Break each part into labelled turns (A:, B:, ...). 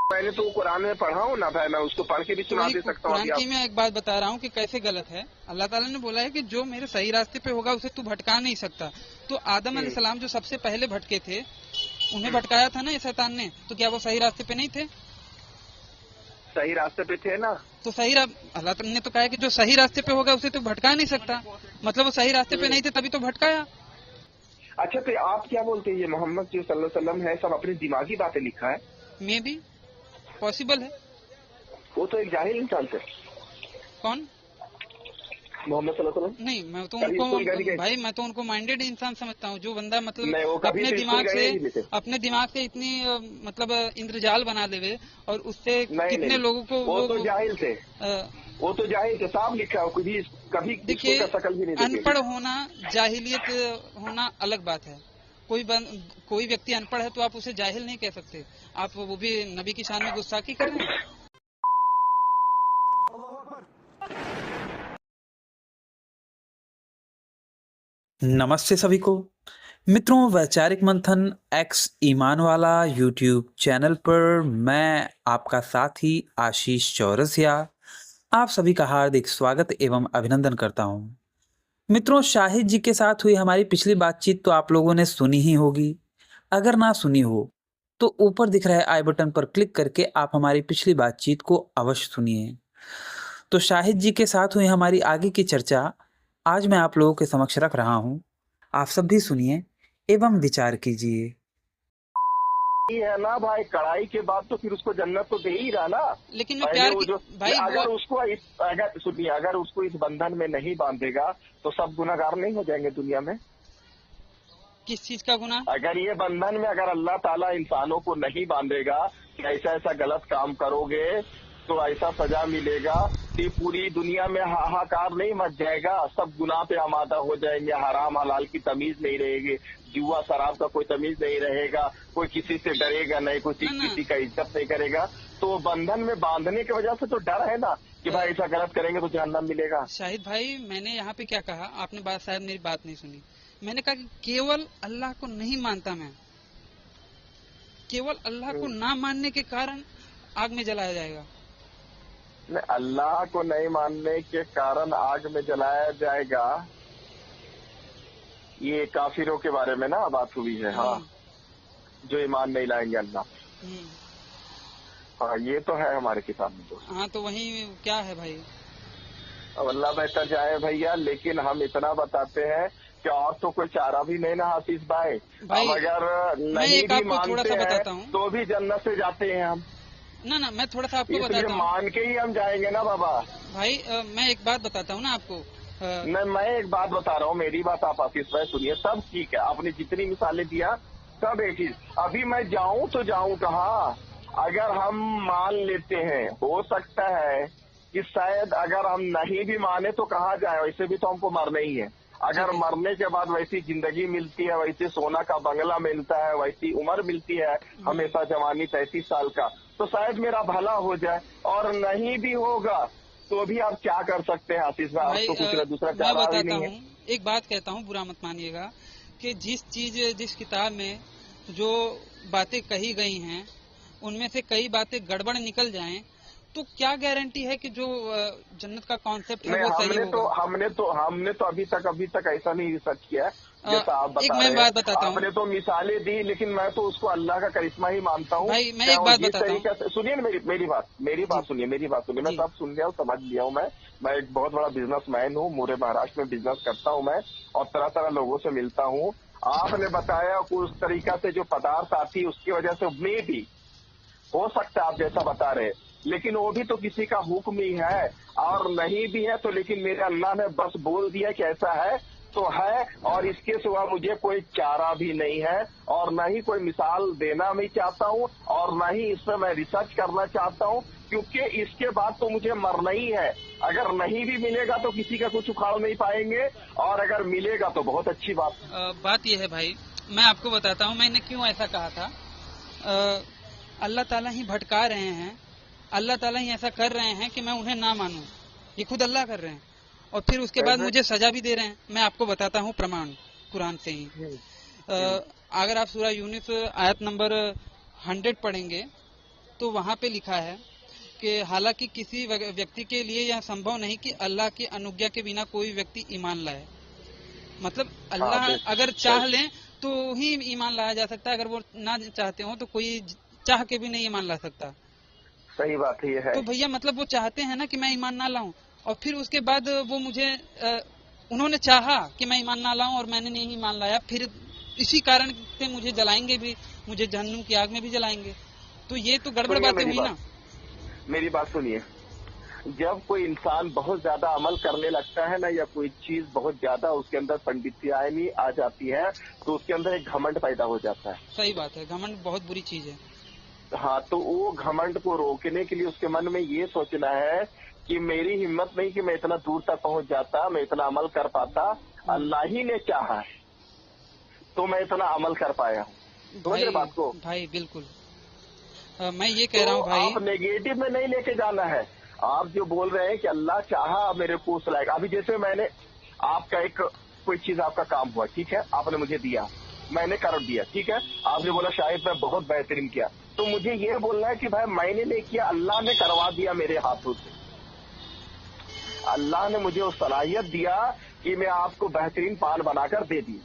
A: मैंने तो कुरान में पढ़ा हूँ ना भाई, मैं उसको पढ़ के भी सुना दे सकता हूँ।
B: कुरान की मैं एक बात बता रहा हूँ कि कैसे गलत है। अल्लाह ताला ने बोला है कि जो मेरे सही रास्ते पे होगा उसे तू भटका नहीं सकता। तो आदम अलैहिस्सलाम जो सबसे पहले भटके थे, उन्हें भटकाया था ना ये शैतान ने, तो क्या वो सही रास्ते पे नहीं थे?
A: सही रास्ते पे थे ना।
B: तो अल्लाह ताला ने तो कहा कि जो सही रास्ते पे होगा उसे तो भटका नहीं सकता, मतलब वो सही रास्ते पे नहीं थे तभी तो भटकाया।
A: अच्छा, तो आप क्या बोलते हैं, ये मोहम्मद जो सल्लल्लाहु अलैहि वसल्लम है सब अपनी दिमागी बातें लिखा है?
B: मे भी पॉसिबल है।
A: वो तो एक जाहिल इंसान थे।
B: कौन?
A: मोहम्मद सल्लल्लाहु अलैहि वसल्लम।
B: नहीं, मैं तो
A: कभी
B: उनको
A: स्कूल गए?
B: भाई मैं तो उनको माइंडेड इंसान समझता हूँ, जो बंदा मतलब
A: नहीं, वो कभी तो स्कूल गए ही नहीं थे।
B: अपने दिमाग से इतनी मतलब इंद्रजाल बना देवे और उससे
A: नहीं
B: कितने
A: नहीं,
B: लोगों को
A: वो तो जाहिल थे। वो तो जाहिल थे, साफ लिखा है, कभी
B: देखिए,
A: स्कूल का शकल भी नहीं देखे।
B: अनपढ़ होना जाहिलियत होना अलग बात है। कोई व्यक्ति अनपढ़ है तो आप उसे जाहिल नहीं कह सकते। आप वो भी नबी की शान में गुस्ताखी कर रहे हैं।
C: नमस्ते सभी को मित्रों, वैचारिक मंथन एक्स ईमान वाला यूट्यूब चैनल पर मैं आपका साथी आशीष चौरसिया आप सभी का हार्दिक स्वागत एवं अभिनंदन करता हूं। मित्रों, शाहिद जी के साथ हुई हमारी पिछली बातचीत तो आप लोगों ने सुनी ही होगी। अगर ना सुनी हो तो ऊपर दिख रहे आई बटन पर क्लिक करके आप हमारी पिछली बातचीत को अवश्य सुनिए। तो शाहिद जी के साथ हुई हमारी आगे की चर्चा आज मैं आप लोगों के समक्ष रख रहा हूं। आप सब भी सुनिए एवं विचार कीजिए।
A: है ना भाई, कड़ाई के बाद तो फिर उसको जन्नत तो दे ही रहा ना।
B: लेकिन मैं प्यार की भाई
A: अगर उसको इस बंधन में नहीं बांधेगा तो सब गुनाहगार नहीं हो जाएंगे दुनिया में?
B: किस चीज का गुनाह?
A: अगर ये बंधन में अगर अल्लाह ताला इंसानों को नहीं बांधेगा कि ऐसा ऐसा गलत काम करोगे तो ऐसा सजा मिलेगा, तो पूरी दुनिया में हाहाकार नहीं मच जाएगा? सब गुनाह पे आमादा हो जाएंगे, हराम हलाल की तमीज नहीं रहेगी, जुआ शराब का कोई तमीज नहीं रहेगा, कोई किसी से डरेगा नहीं, कोई किसी का इज्जत नहीं करेगा। तो बंधन में बांधने की वजह से तो डर है ना कि भाई ऐसा गलत करेंगे तो जहन्नम मिलेगा।
B: शाहिद भाई, मैंने यहाँ पे क्या कहा, आपने शायद मेरी बात नहीं सुनी। मैंने कहा कि केवल अल्लाह को नहीं मानता मैं, केवल अल्लाह को ना मानने के कारण आग में जलाया जाएगा।
A: अल्लाह को नहीं मानने के कारण आग में जलाया जाएगा, ये काफिरों के बारे में ना बात हुई है। हाँ, जो ईमान नहीं लाएंगे अल्लाह। हाँ, ये तो है हमारे किताब में तो।
B: हाँ, तो वही क्या है भाई?
A: अब अल्लाह बेहतर जाए भैया, लेकिन हम इतना बताते हैं कि और तो कोई चारा भी नहीं ना हाफिज भाई। अब अगर नहीं भी मानते हैं तो भी जन्नत से जाते हैं हम।
B: ना मैं थोड़ा सा आपको बताता हूँ,
A: मान के ही हम जाएंगे ना बाबा।
B: भाई मैं एक बात बताता हूँ ना आपको।
A: नहीं, मैं एक बात बता रहा हूँ, मेरी बात आप आशीष भाई सुनिए। सब ठीक है, आपने जितनी मिसालें दिया सब एक चीज। अभी मैं जाऊँ तो जाऊँ कहाँ? अगर हम मान लेते हैं, हो सकता है कि शायद अगर हम नहीं भी माने तो कहाँ जाए, वैसे भी तो हमको मरना ही है। अगर मरने के बाद वैसी जिंदगी मिलती है, वैसे सोना का बंगला मिलता है, वैसी उम्र मिलती है, हमेशा जवानी 33 साल का, तो शायद मेरा भला हो जाए। और नहीं भी होगा तो भी आप क्या कर सकते हैं आशीष भाई? तो कुछ दूसरा चारा भी नहीं है।
B: एक बात कहता हूँ, बुरा मत मानिएगा, कि जिस किताब में जो बातें कही गई हैं उनमें से कई बातें गड़बड़ निकल जाएं तो क्या गारंटी है कि जो जन्नत का कॉन्सेप्ट है वो सही होगा?
A: हमने तो अभी तक ऐसा नहीं रिसर्च किया जैसा आप बता रहे हैं। आपने तो मिसालें दी, लेकिन मैं तो उसको अल्लाह का करिश्मा ही मानता हूँ।
B: भाई मैं एक बात बताता हूँ,
A: सुनिए मेरी बात सुनिए। मैं सब सुन लिया हूँ, समझ लिया हूँ। मैं एक बहुत बड़ा बिजनेसमैन हूँ, पूरे महाराष्ट्र में बिजनेस करता हूँ मैं, और तरह तरह लोगों से मिलता हूँ। आपने बताया उस तरीका से जो पदार्थ आती है उसकी वजह से मे भी हो सकता है आप जैसा बता रहे, लेकिन वो भी तो किसी का हुक्म ही है। और नहीं भी है तो लेकिन मेरे अल्लाह ने बस बोल दिया कि ऐसा है तो है, और इसके सिवा मुझे कोई चारा भी नहीं है, और न ही कोई मिसाल देना मैं चाहता हूँ, और न ही इस पर मैं रिसर्च करना चाहता हूँ, क्योंकि इसके बाद तो मुझे मरना ही है। अगर नहीं भी मिलेगा तो किसी का कुछ उखाड़ नहीं पाएंगे, और अगर मिलेगा तो बहुत अच्छी
B: बात यह है भाई, मैं आपको बताता हूँ मैंने क्यों ऐसा कहा था। अल्लाह ताला ही भटका रहे हैं, अल्लाह ताला ही ऐसा कर रहे हैं कि मैं उन्हें ना मानूं, ये खुद अल्लाह कर रहे हैं, और फिर उसके बाद मुझे सजा भी दे रहे हैं। मैं आपको बताता हूँ प्रमाण कुरान से ही। अगर आप सूरह यूनुस आयत नंबर 100 पढ़ेंगे تو वहाँ पे लिखा है कि हालांकि किसी व्यक्ति के लिए यह संभव नहीं कि अल्लाह की अनुज्ञा के बिना कोई व्यक्ति ईमान लाए। मतलब अल्लाह अगर चाह लें तो ही ईमान लाया जा सकता है, अगर वो ना चाहते हो तो कोई चाह के भी नहीं ईमान ला सकता।
A: सही बात ये है।
B: तो भैया मतलब वो चाहते हैं ना कि मैं ईमान ना लाऊं, और फिर उसके बाद वो मुझे उन्होंने चाहा कि मैं ईमान ना लाऊं और मैंने नहीं ईमान लाया, फिर इसी कारण से मुझे जलाएंगे भी, मुझे जहन्नुम की आग में भी जलाएंगे। तो ये तो गड़बड़ बातें हुई ना।
A: मेरी बात सुनिए, जब कोई इंसान बहुत ज्यादा अमल करने लगता है ना, या कोई चीज बहुत ज्यादा उसके अंदर पंडित्यानी आ जाती है, तो उसके अंदर एक घमंड पैदा हो जाता है।
B: सही बात है, घमंड बहुत बुरी चीज है।
A: हाँ, तो वो घमंड को रोकने के लिए उसके मन में ये सोचना है कि मेरी हिम्मत नहीं कि मैं इतना दूर तक पहुंच जाता, मैं इतना अमल कर पाता, अल्लाह ही ने चाहा है तो मैं इतना अमल कर पाया हूँ। समझ बात को
B: भाई? बिल्कुल। मैं ये कह रहा हूँ भाई,
A: आप नेगेटिव में नहीं लेके जाना है। आप जो बोल रहे हैं कि अल्लाह चाहा मेरे को उस लायक, अभी जैसे मैंने आपका एक कोई चीज आपका काम हुआ, ठीक है, आपने मुझे दिया, मैंने कर दिया, ठीक है, आपने बोला शायद मैं बहुत बेहतरीन किया, तो मुझे ये बोलना है कि भाई मैंने नहीं किया, अल्लाह ने करवा दिया मेरे हाथों से। अल्लाह ने मुझे उस सलाहियत दिया कि मैं आपको बेहतरीन पान बनाकर दे दी।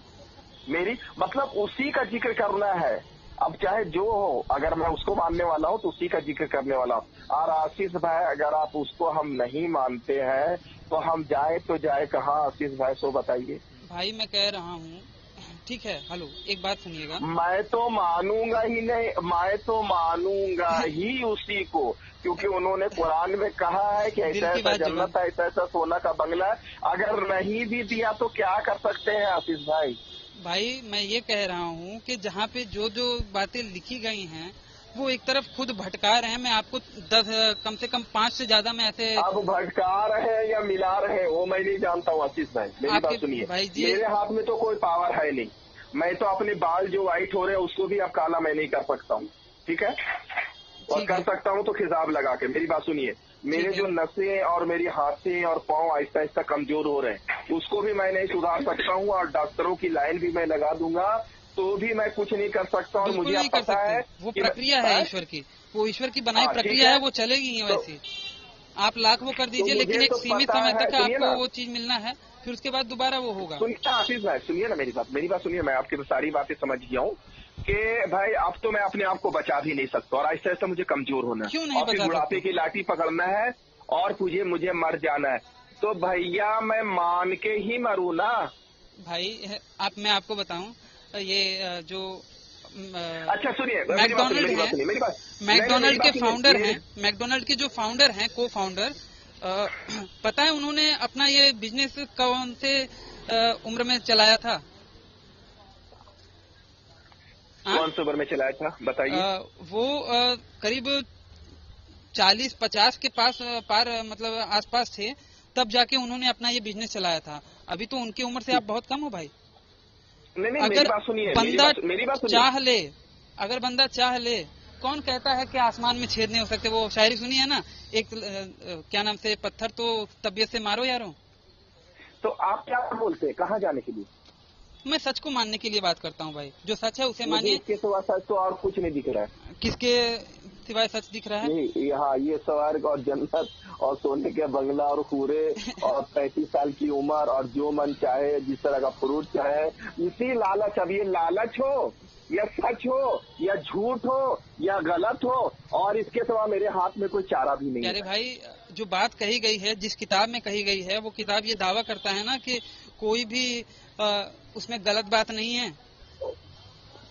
A: मेरी मतलब उसी का जिक्र करना है। अब चाहे जो हो, अगर मैं उसको मानने वाला हूँ तो उसी का जिक्र करने वाला हूँ। और आशीष भाई, अगर आप उसको हम नहीं मानते हैं तो हम जाए तो जाए कहाँ आशीष भाई, सो बताइए।
B: भाई मैं कह रहा हूँ, ठीक है, हेलो, एक बात सुनिएगा।
A: मैं तो मानूंगा ही नहीं, मैं तो मानूंगा ही उसी को, क्योंकि उन्होंने कुरान में कहा है कि ऐसा ऐसा जन्नत है, ऐसा ऐसा सोना का बंगला है। अगर नहीं भी दिया तो क्या कर सकते हैं आशीष भाई?
B: भाई मैं ये कह रहा हूँ कि जहाँ पे जो जो बातें लिखी गई हैं वो एक तरफ खुद भटका रहे हैं। मैं आपको 10 कम से कम 5 से ज्यादा में ऐसे,
A: अब भटका रहे हैं या मिला रहे हैं वो मैं नहीं जानता हूँ आशीष भाई। मेरी बात सुनिए, मेरे हाथ में तो कोई पावर है नहीं। मैं तो अपने बाल जो व्हाइट हो रहे हैं उसको भी अब काला मैं नहीं कर सकता हूँ, ठीक है, और कर सकता हूँ तो खिजाब लगा के। मेरी बात सुनिए, मेरे जो नसें और मेरी हाथें और पाँव आहिस्ता आहिस्ता कमजोर हो रहे हैं, उसको भी मैं नहीं सुधार सकता हूँ, और डॉक्टरों की लाइन भी मैं लगा दूंगा तो भी मैं कुछ नहीं कर सकता। और मुझे पता है
B: वो प्रक्रिया है ईश्वर की, वो ईश्वर की बनाई प्रक्रिया है, वो चलेगी वैसे। आप लाख वो कर दीजिए, लेकिन एक सीमित समय तक आपको वो चीज मिलना है, फिर उसके बाद दोबारा वो होगा।
A: सुनिए आशीष भाई, सुनिए ना मेरी बात सुनिए। मैं आपकी सारी बातें समझ गया हूँ कि भाई अब तो मैं अपने आप को बचा भी नहीं सकता, और आहिस्ता आहिस्ता मुझे कमजोर होना है, और फिर बुढ़ापे की लाठी पकड़ना है और मुझे मर जाना है। तो भैया मैं मान के ही मरूं ना
B: भाई। मैं आपको बताऊं, ये जो
A: अच्छा सुनिए,
B: मैकडोनल्ड के फाउंडर हैं, मैकडोनल्ड के जो फाउंडर हैं, को फाउंडर, पता है उन्होंने अपना ये बिजनेस कौन से उम्र में चलाया था?
A: कौन सी उम्र में चलाया था बताइए?
B: वो करीब 40-50 के पार मतलब आसपास थे, तब जाके उन्होंने अपना ये बिजनेस चलाया था। अभी तो उनकी उम्र से आप बहुत कम हो भाई।
A: नहीं,
B: अगर
A: मेरी बात सुनिए, मेरी बात सुनिए।
B: चाह ले, अगर बंदा चाह ले, कौन कहता है कि आसमान में छेद नहीं हो सकते? वो शायरी सुनी है ना, एक क्या नाम से, पत्थर तो तबीयत से मारो यारो।
A: तो आप क्या बोलते हैं, कहाँ जाने के लिए?
B: मैं सच को मानने के लिए बात करता हूँ भाई, जो सच है उसे मानिए।
A: इसके सिवा सच तो और कुछ नहीं दिख रहा है।
B: किसके सिवाय सच दिख रहा है?
A: ये स्वर्ग और जन्नत और सोने के बंगला और पूरे और 35 साल की उम्र और जो मन चाहे जिस तरह का फ्रूट चाहे, इसी लालच। अब ये लालच हो या सच हो या झूठ हो या गलत हो, और इसके सिवा मेरे हाथ में कोई चारा भी नहीं है।
B: अरे भाई, जो बात कही गई है, जिस किताब में कही गई है, वो किताब ये दावा करता है ना कि कोई भी उसमें गलत बात नहीं है।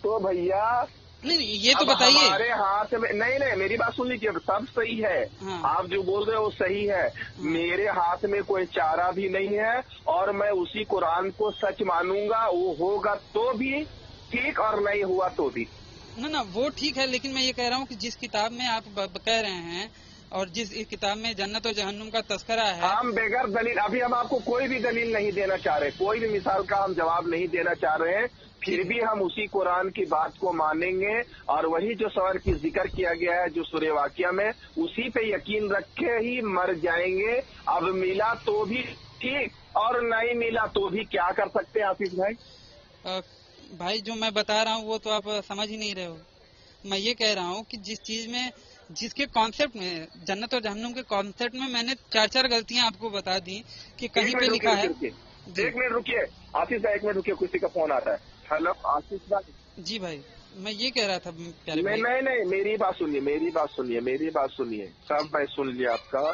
A: तो भैया
B: नहीं, ये तो बताइए।
A: हमारे हाथ में नहीं, मेरी बात सुन लीजिए, सब सही है। हाँ। आप जो बोल रहे हो वो सही है। हाँ। मेरे हाथ में कोई चारा भी नहीं है, और मैं उसी कुरान को सच मानूंगा। वो होगा तो भी ठीक, और नहीं हुआ तो भी
B: ना, वो ठीक है। लेकिन मैं ये कह रहा हूँ कि जिस किताब में आप कह रहे हैं, और जिस किताब में जन्नत और जहन्नुम का तस्करा है,
A: हम बेगर दलील, अभी हम आपको कोई भी दलील नहीं देना चाह रहे, कोई भी मिसाल का हम जवाब नहीं देना चाह रहे हैं, फिर भी हम उसी कुरान की बात को मानेंगे, और वही जो सवाल की जिक्र किया गया है जो सूरह वाक़िया में, उसी पे यकीन रखे ही मर जाएंगे। अब मिला तो भी ठीक, और नहीं मिला तो भी क्या कर सकते हैं आशीष भाई?
B: भाई जो मैं बता रहा हूँ वो तो आप समझ ही नहीं रहे हो। मैं ये कह रहा हूँ कि जिस चीज में, जिसके कॉन्सेप्ट में, जन्नत और जहन्नुम के कॉन्सेप्ट में मैंने 4 गलतियां आपको बता दी कि कहीं पे लिखा है।
A: एक मिनट रुकिए आशीष भाई, 1 मिनट रुकिए, किसी का फोन आता है। हेलो आशीष भाई।
B: जी भाई, मैं ये कह रहा था प्यारे भाई।
A: नहीं, मेरी बात सुनिए। सब मैं सुन लिया आपका।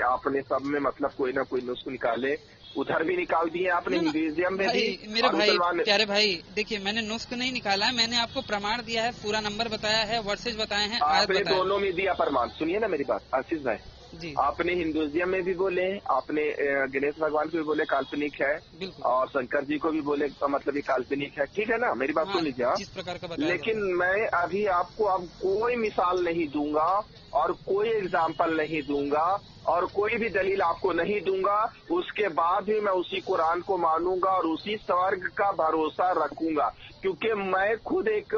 A: आपने सब में मतलब कोई ना कोई नुस्ख निकाले, उधर भी निकाल दिए आपने, हिंदुइज्म में भी।
B: मेरे भाई, प्यारे भाई, देखिए मैंने नुस्ख नहीं निकाला है, मैंने आपको प्रमाण दिया है, पूरा नंबर बताया है, वर्सेज बताए हैं,
A: आपने दोनों में दिया प्रमाण। सुनिए ना मेरी बात आशीष भाई
B: जी।
A: आपने हिंदुइज्म में भी बोले, आपने गणेश भगवान को भी बोले काल्पनिक है, और शंकर जी को भी बोले मतलब ये काल्पनिक है, ठीक है ना, मेरी बात सुन लीजिए।
B: जिस प्रकार का बताया,
A: लेकिन मैं अभी आपको अब कोई मिसाल नहीं दूंगा और कोई एग्जाम्पल नहीं दूंगा और कोई भी दलील आपको नहीं दूंगा। उसके बाद भी मैं उसी कुरान को मानूंगा और उसी स्वर्ग का भरोसा रखूंगा, क्योंकि मैं खुद एक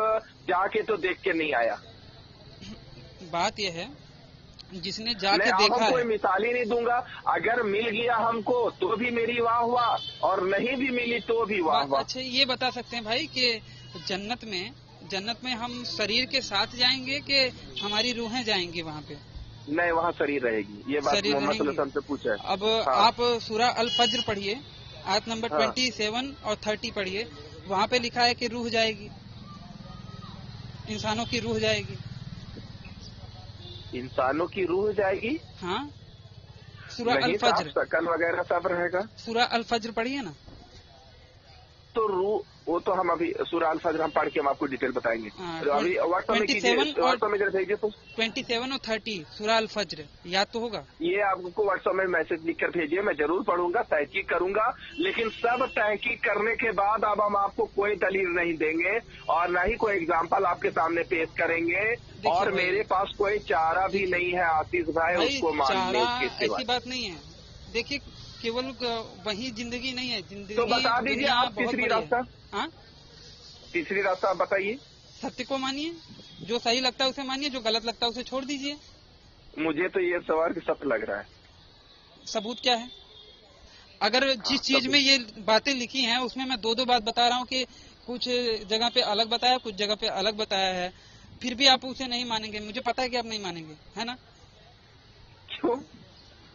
A: जाके तो देख के नहीं आया।
B: बात यह है जिसने जाके देखा है।
A: कोई मिसाल ही नहीं दूंगा। अगर मिल गया हमको तो भी मेरी वाह हुआ, और नहीं भी मिली तो भी वाह हुआ।
B: अच्छा, ये बता सकते हैं भाई कि जन्नत में हम शरीर के साथ जाएंगे कि हमारी रूहें जाएंगी वहाँ पे?
A: नहीं, वहाँ शरीर रहेगी। ये बात मोहम्मद सल्लल्लाहु अलैहि वसल्लम से पूछा है।
B: अब आप सूरा अल फज्र पढ़िए, आयत नंबर 27 और 30 पढ़िए, वहाँ पे लिखा है कि रूह जाएगी, इंसानों की रूह जाएगी।
A: इंसानों की रूह जाएगी?
B: हाँ, सूरा अल फज्र,
A: शकल वगैरह सब रहेगा।
B: सूरा अल फज्र पढ़िए ना।
A: तो रूह, वो तो हम अभी सूरा अल फज्र हम पढ़ के हम आपको डिटेल बताएंगे। तो अभी व्हाट्सएप में
B: 27 और 30 सूरा अल फज्र याद तो होगा।
A: ये आपको व्हाट्सएप में मैसेज लिख कर भेजिए, मैं जरूर पढ़ूंगा, तहकीक करूंगा। लेकिन सब तहकीक करने के बाद अब हम आपको कोई दलील नहीं देंगे और न ही कोई एग्जाम्पल आपके सामने पेश करेंगे, और मेरे पास कोई चारा भी नहीं है आशीष भाई उसको मानने के सिवा।
B: ऐसी बात नहीं है। देखिए, केवल वही जिंदगी नहीं है, जिंदगी
A: तो बता दीजिए आप तीसरी रास्ता।
B: हाँ,
A: तीसरी रास्ता आप बताइए।
B: सत्य को मानिए, जो सही लगता है उसे मानिए, जो गलत लगता है उसे छोड़ दीजिए।
A: मुझे तो ये स्वर्ग सत्य लग रहा है।
B: सबूत क्या है? अगर जिस चीज में ये बातें लिखी हैं उसमें मैं दो बात बता रहा हूँ कि कुछ जगह पे अलग बताया, कुछ जगह पे अलग बताया है, फिर भी आप उसे नहीं मानेंगे। मुझे पता है कि आप नहीं मानेंगे, है ना?
A: क्यों?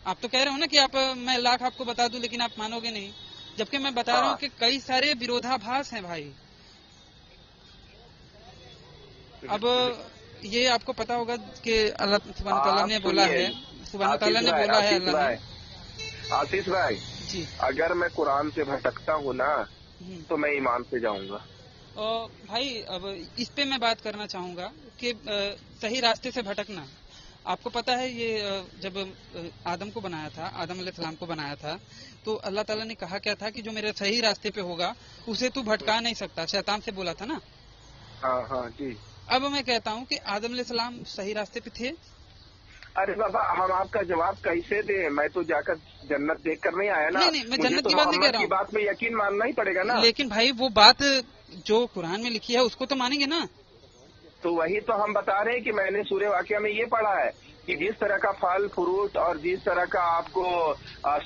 B: आप तो कह रहे हो ना कि मैं लाख आपको बता दूं लेकिन आप मानोगे नहीं, जबकि मैं बता रहा हूँ कि कई सारे विरोधाभास हैं भाई। अब ये आपको पता होगा कि अल्लाह सुब्हान तआला ने बोला है,
A: आशीष भाई जी, अगर मैं कुरान से भटकता हूँ ना तो मैं ईमान से जाऊंगा।
B: भाई अब इस पे मैं बात करना चाहूंगा कि सही रास्ते से भटकना। आपको पता है ये जब आदम को बनाया था, आदम अलैहिस्सलाम को बनाया था, तो अल्लाह ताला ने कहा क्या था कि जो मेरे सही रास्ते पे होगा उसे तू भटका नहीं सकता, शैतान से बोला था ना।
A: हाँ जी।
B: अब मैं कहता हूँ कि आदम अलैहिस्सलाम सही रास्ते पे थे।
A: अरे बाबा, हम आपका जवाब कैसे दे? मैं तो जाकर जन्नत देख कर नहीं आया ना।
B: नहीं, मैं जन्नत की बात नहीं कह रहा हूँ।
A: बात में यकीन मानना ही पड़ेगा ना।
B: लेकिन भाई वो बात जो कुरान में लिखी है उसको तो मानेंगे ना।
A: तो वही तो हम बता रहे हैं कि मैंने सूर्य वाक़या में ये पढ़ा है कि जिस तरह का फल फ्रूट और जिस तरह का आपको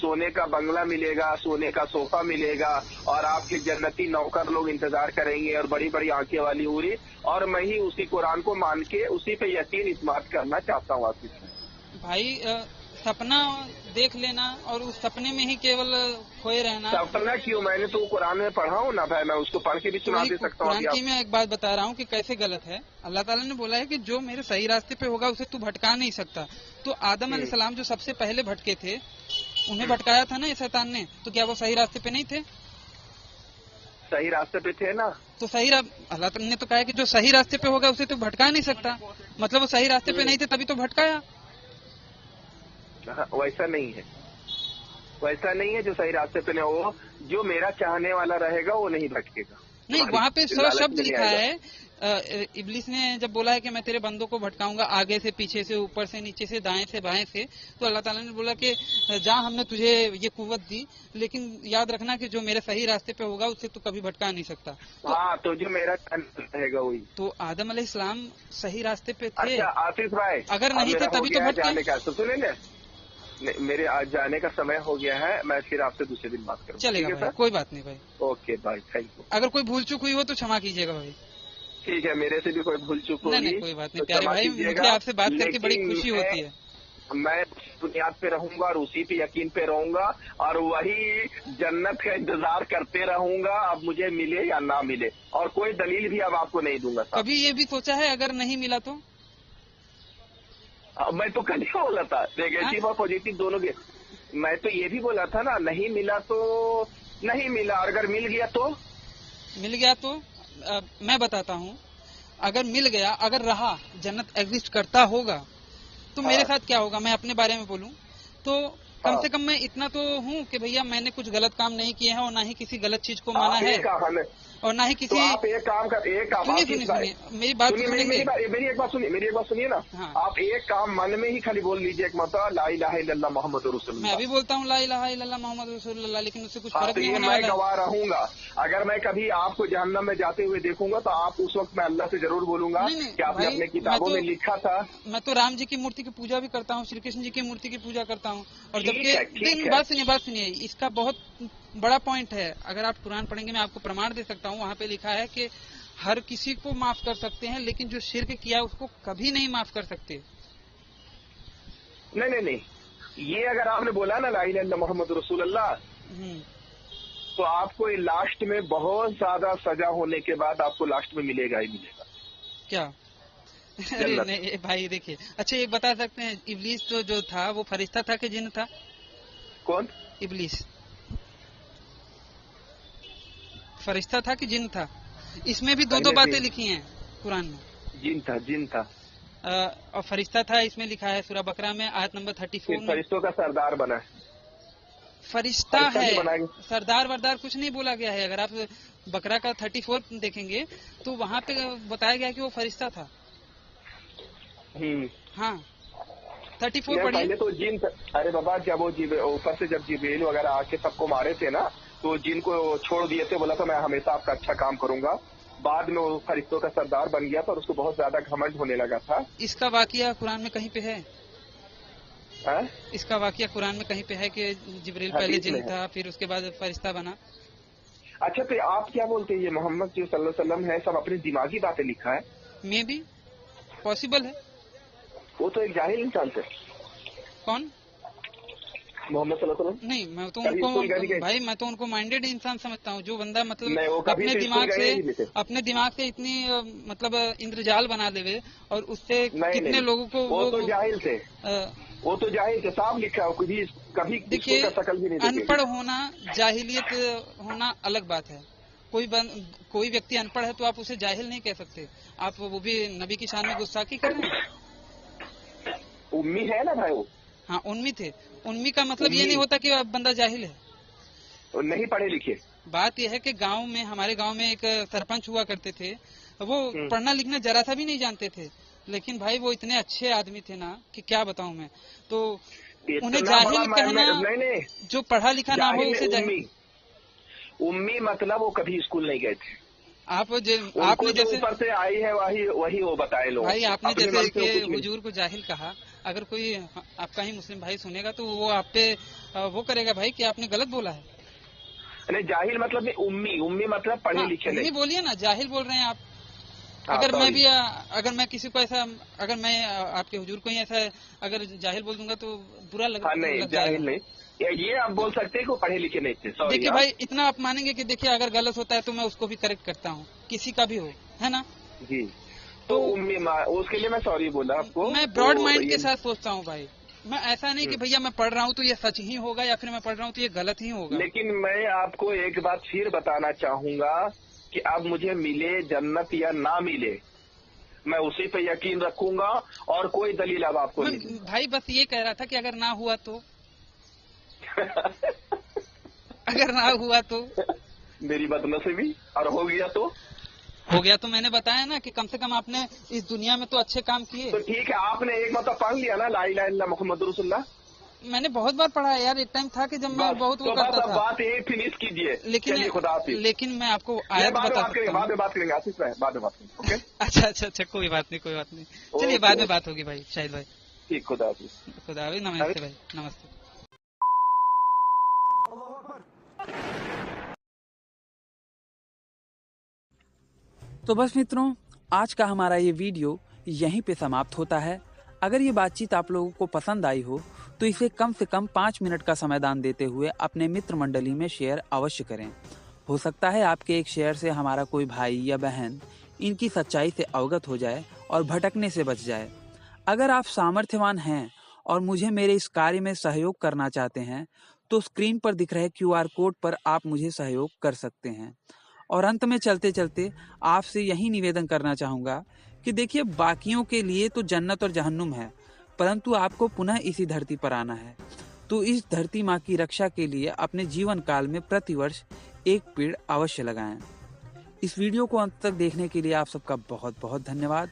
A: सोने का बंगला मिलेगा, सोने का सोफा मिलेगा, और आपके जन्नती नौकर लोग इंतजार करेंगे और बड़ी बड़ी आंखें वाली हूरी, और मैं ही उसी कुरान को मान के उसी पे यकीन इस्तेमाल करना चाहता हूँ। आशीष
B: भाई, सपना देख लेना और उस सपने में ही केवल खोए रहना।
A: सपना क्यों? मैंने तो कुरान में पढ़ा हूँ ना भाई, मैं उसको पढ़ के भी सुना दे सकता हूँ।
B: कुरान की मैं एक बात बता रहा हूँ कि कैसे गलत है। अल्लाह ताला ने बोला है कि जो मेरे सही रास्ते पे होगा उसे तू भटका नहीं सकता। तो आदम अलैहिस्सलाम जो सबसे पहले भटके थे, उन्हें भटकाया था ना ये शैतान ने, तो क्या वो सही रास्ते पे नहीं थे?
A: सही रास्ते पे थे ना। तो
B: अल्लाह ताला ने तो कहा कि जो सही रास्ते पे होगा उसे तू भटका नहीं सकता, मतलब वो सही रास्ते पे नहीं थे तभी तो भटकाया।
A: वैसा नहीं है, वैसा नहीं है। जो सही रास्ते पे नहीं, वो जो मेरा चाहने वाला रहेगा वो नहीं भटकेगा।
B: नहीं, वहाँ पे शब्द लिखा है। इब्लिस ने जब बोला है कि मैं तेरे बंदों को भटकाऊंगा आगे से, पीछे से, ऊपर से, नीचे से, दाएं से, बाएं से, तो अल्लाह ताला ने बोला कि जा, हमने तुझे ये कुव्वत दी, लेकिन याद रखना कि जो मेरे सही रास्ते पे होगा उसे तू कभी भटका नहीं सकता।
A: तो जो मेरा रहेगा वही। तो
B: आदम अलैहिस्सलाम सही रास्ते पे थे।
A: अच्छा आशीष भाई,
B: अगर नहीं थे तभी तो भटके।
A: सुने, मेरे आज जाने का समय हो गया है, मैं फिर आपसे दूसरे दिन बात करूँगा।
B: चलेगा भाई, कोई बात नहीं भाई।
A: ओके भाई, थैंक यू।
B: अगर कोई भूल चूक हुई हो तो क्षमा कीजिएगा भाई।
A: ठीक है, मेरे से भी कोई भूल चूक होगी
B: नहीं कोई बात नहीं
A: तो
B: प्यारे
A: क्षमा
B: भाई,
A: कीजिएगा।
B: मुझे आपसे बात करके बड़ी
A: लेकिन
B: खुशी होती है।
A: मैं बुनियाद पे रहूंगा और उसी पे यकीन पे रहूंगा और वही जन्नत का इंतजार करते रहूंगा, अब मुझे मिले या ना मिले, और कोई दलील भी अब आपको नहीं दूंगा साहब।
B: कभी ये भी सोचा है अगर नहीं मिला तो?
A: मैं तो कल ही बोला था, नेगेटिव और पॉजिटिव दोनों के। मैं तो ये भी बोला था ना, नहीं मिला तो नहीं मिला, और अगर मिल गया तो
B: मिल गया तो मैं बताता हूँ, अगर मिल गया, अगर रहा, जन्नत एग्जिस्ट करता होगा तो मेरे
A: हाँ।
B: साथ क्या होगा, मैं अपने बारे में बोलूं तो कम
A: हाँ।
B: से कम मैं इतना तो हूँ कि भैया मैंने कुछ गलत काम नहीं किए हैं और ना ही किसी गलत चीज को माना
A: आप
B: है
A: एक हमें
B: और ना ही
A: तो
B: किसी।
A: आप एक काम कर, एक काम
B: सुनिए
A: आप
B: सुनिए
A: इस बार-
B: सुनिए मेरी बात
A: सुनिए,
B: सुनेंगे।
A: मेरी एक बात सुनिए ना।
B: हाँ।
A: आप एक काम मन में ही खाली बोल लीजिए, एक मतलब ला इलाहा इल्लल्लाह मोहम्मद
B: मैं
A: रसूलुल्लाह।
B: अभी बोलता हूँ ला इलाहा इल्लल्लाह मोहम्मद रसूलुल्लाह, लेकिन उससे कुछ
A: हाँ,
B: फर्क
A: तो
B: नहीं
A: ये
B: होने
A: मैं
B: वाला है।
A: गवाह रहूंगा। अगर मैं कभी आपको जहन्नम में जाते हुए देखूंगा तो आप उस वक्त मैं अल्लाह से जरूर बोलूंगा
B: नहीं,
A: कि आपने
B: भाई,
A: अपने किताबों
B: मैं
A: में
B: तो-
A: लिखा था।
B: मैं तो राम जी की मूर्ति की पूजा भी करता हूँ, श्री कृष्ण जी की मूर्ति की पूजा करता हूँ, और
A: ठीक
B: जबकि
A: है, ठीक है।
B: बात सुनिए, इसका बहुत बड़ा पॉइंट है। अगर आप कुरान पढ़ेंगे, मैं आपको प्रमाण दे सकता हूँ, वहाँ पे लिखा है कि हर किसी को माफ कर सकते हैं, लेकिन जो शिर्क किया उसको कभी नहीं माफ कर सकते।
A: नहीं, ये अगर आपने बोला ना ला इलाहा इल्लल्लाह मोहम्मद रसूलुल्लाह, तो आपको ये लास्ट में बहुत ज्यादा सजा होने के बाद आपको लास्ट में मिलेगा ही मिलेगा।
B: क्या? अरे
A: जन्नत।
B: नहीं भाई, देखिए, अच्छा ये बता सकते हैं, इब्लीस तो जो था वो फरिश्ता था कि जिन था?
A: कौन?
B: इब्लीस फरिश्ता था कि जिन था? इसमें भी दो
A: पहले
B: बातें
A: से-
B: लिखी हैं कुरान में।
A: जिन था।
B: और फरिश्ता था इसमें लिखा है सूरह बकरा में आयत नंबर 34
A: फिर
B: में।
A: फरिश्तों का सरदार बना है।
B: फरिश्ता
A: फरिश्ता
B: है,
A: भी बनाएंगे।
B: सरदार वरदार कुछ नहीं बोला गया है। अगर आप बकरा का 34 देखेंगे तो वहाँ पे बताया गया कि वो फरिश्ता था। हाँ, 34
A: नहीं,
B: पढ़िए।
A: पहले तो जिन था। अरे बाबा, जब वो ऊपर से जब जिब्रील वगैरह आके सबको मारे थे ना, तो जिन को छोड़ दिए थे, बोला था मैं हमेशा आपका अच्छा काम करूंगा। बाद में वो फरिश्तों का सरदार बन गया था और उसको बहुत ज्यादा घमंड होने लगा था।
B: इसका वाकया कुरान में कहीं पे है?
A: हाँ?
B: इसका वाकया कुरान में कहीं पे है कि जिब्रील पहले
A: हदीस
B: जिन
A: में है।
B: था, फिर उसके बाद फरिश्ता बना?
A: अच्छा, तो आप क्या बोलते हैं, ये मोहम्मद जो सल्लल्लाहु अलैहि वसल्लम है सब अपनी दिमागी बातें लिखा है?
B: मे भी पॉसिबल है।
A: वो तो एक जाहिल इंसान थे
B: कौन?
A: मोहम्मद सल्लल्लाहु अलैहि वसल्लम।
B: नहीं, मैं तो
A: कभी स्कूल गए
B: उनको
A: नहीं?
B: भाई, मैं तो उनको माइंडेड इंसान समझता हूँ, जो बंदा
A: नहीं, वो
B: मतलब
A: कभी
B: अपने
A: तो
B: दिमाग
A: स्कूल
B: से
A: गए ही नहीं थे।
B: अपने दिमाग से इतनी मतलब इंद्रजाल बना देवे और उससे कितने
A: नहीं,
B: लोगों को
A: वो तो जाहिल थे।
B: अ,
A: वो तो जाहिल थे, साफ लिखा है, कभी
B: देखिए,
A: स्कूल का शकल भी नहीं देखे।
B: अनपढ़ होना, जाहिलियत होना अलग बात है। कोई व्यक्ति अनपढ़ है तो आप उसे जाहिल नहीं कह सकते। आप वो भी नबी की शान में गुस्ताखी कर रहे हैं।
A: उम्मी है ना भाई वो।
B: हाँ, उन्मी थे। उन्मी का मतलब ये
A: उम्मी।
B: नहीं होता कि अब बंदा जाहिल है।
A: वो नहीं पढ़े लिखे।
B: बात यह है कि गांव में, हमारे गांव में एक सरपंच हुआ करते थे, वो पढ़ना लिखना जरा सा भी नहीं जानते थे, लेकिन भाई वो इतने अच्छे आदमी थे ना कि क्या बताऊं मैं। तो उन्हें
A: इतना
B: जाहिल
A: बड़ा
B: कहना,
A: नहीं,
B: जो पढ़ा लिखा ना हो
A: जाहिल
B: उसे
A: नहीं,
B: जाहिल।
A: उम्मी मतलब वो कभी स्कूल नहीं गए थे।
B: आपने
A: उनको जो
B: जैसे
A: ऊपर से आई है वही वो बताए लोग।
B: भाई, आपने
A: अपने
B: जैसे
A: मन से
B: कि
A: वो कुछ भी-
B: हुजूर को जाहिल कहा, अगर कोई आपका ही मुस्लिम भाई सुनेगा तो वो आप पे वो करेगा भाई कि आपने गलत बोला है।
A: नहीं, जाहिल मतलब नहीं, उम्मी मतलब पढ़े
B: हाँ,
A: लिखे
B: उम्मी
A: नहीं।
B: बोलिए ना, जाहिल बोल रहे हैं आप।
A: हाँ,
B: अगर मैं
A: sorry।
B: भी अगर मैं किसी को ऐसा, अगर मैं आपके हुजूर को ही ऐसा अगर जाहिल बोल दूंगा तो बुरा लग
A: हाँ, नहीं
B: लग
A: जाहिल
B: जाएगा।
A: नहीं, ये आप बोल सकते हैं कि वो पढ़े लिखे नहीं थे। सॉरी
B: देखिए भाई, इतना आप मानेंगे कि देखिए अगर गलत होता है तो मैं उसको भी करेक्ट करता हूँ, किसी का भी हो, है ना।
A: जी। तो उम्मी उसके लिए मैं सॉरी बोला आपको।
B: मैं ब्रॉड
A: तो
B: माइंड के
A: ये-
B: साथ सोचता हूँ भाई। मैं ऐसा नहीं कि भैया मैं पढ़ रहा हूँ तो ये सच ही होगा या फिर मैं पढ़ रहा हूँ तो ये गलत ही होगा।
A: लेकिन मैं आपको एक बात फिर बताना चाहूंगा कि अब मुझे मिले जन्नत या ना मिले, मैं उसी पे यकीन रखूंगा और कोई दलील अब आपको
B: मैं
A: नहीं दूंगा।
B: भाई बस ये कह रहा था कि अगर ना हुआ तो अगर ना हुआ तो
A: मेरी बदनसीबी, और हो गया तो
B: हो गया तो मैंने बताया ना कि कम से कम आपने इस दुनिया में तो अच्छे काम किए।
A: तो ठीक है, आपने एक मतलब पढ़ लिया ना ला इलाहा इल्लल्लाह मोहम्मद रसूलुल्लाह।
B: मैंने बहुत बार पढ़ा है यार, एक टाइम था कि जब मैं बहुत वो
A: तो बस
B: करता
A: अब
B: था।
A: बात यही फिनिश कीजिए। चलिए, खुदा हाफिज।
B: लेकिन मैं आपको
A: नहीं,
B: आयत
A: बाद में
B: बता
A: बात करेंगे,
B: सकता
A: बाद
B: हूँ।
A: में बात करेंगे आशीष भाई, बाद में बात करेंगे। ओके,
B: अच्छा, कोई बात नहीं। चलिए, बाद में बात होगी भाई, शाहिद भाई।
A: ठीक, खुदा हाफिज।
B: खुदा हाफिज। नमस्ते भाई, नमस्ते। तो बस मित्रों,
C: आज का हमारा ये वीडियो यहीं पे समाप्त होता है। अगर ये बातचीत आप लोगों को पसंद आई हो तो इसे कम से कम 5 मिनट का समाधान देते हुए अपने मित्र मंडली में शेयर अवश्य करें। हो सकता है आपके एक शेयर से हमारा कोई भाई या बहन इनकी सच्चाई से अवगत हो जाए और भटकने से बच जाए। अगर आप सामर्थ्यवान हैं और मुझे मेरे इस कार्य में सहयोग करना चाहते हैं तो स्क्रीन पर दिख रहे QR कोड पर आप मुझे सहयोग कर सकते हैं। और अंत में चलते चलते आपसे यही निवेदन करना चाहूँगा कि देखिए, बाकियों के लिए तो जन्नत और जहन्नुम है, परंतु आपको पुनः इसी धरती पर आना है। तो इस धरती माँ की रक्षा के लिए अपने जीवन काल में प्रतिवर्ष एक पेड़ अवश्य लगाएं। इस वीडियो को अंत तक देखने के लिए आप सबका बहुत बहुत धन्यवाद।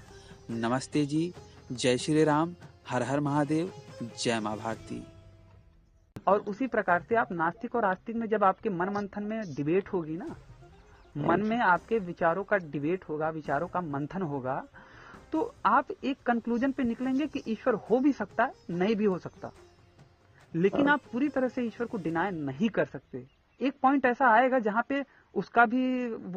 C: नमस्ते जी, जय श्री राम, हर हर महादेव, जय माँ भारती।
B: और उसी प्रकार से आप नास्तिक और आस्तिक में जब आपके मन मंथन में डिबेट होगी ना, मन में आपके विचारों का डिबेट होगा, विचारों का मंथन होगा, तो आप एक कंक्लूजन पे निकलेंगे कि ईश्वर हो भी सकता है, नहीं भी हो सकता, लेकिन आप पूरी तरह से ईश्वर को डिनाय नहीं कर सकते। एक पॉइंट ऐसा आएगा जहां पे उसका भी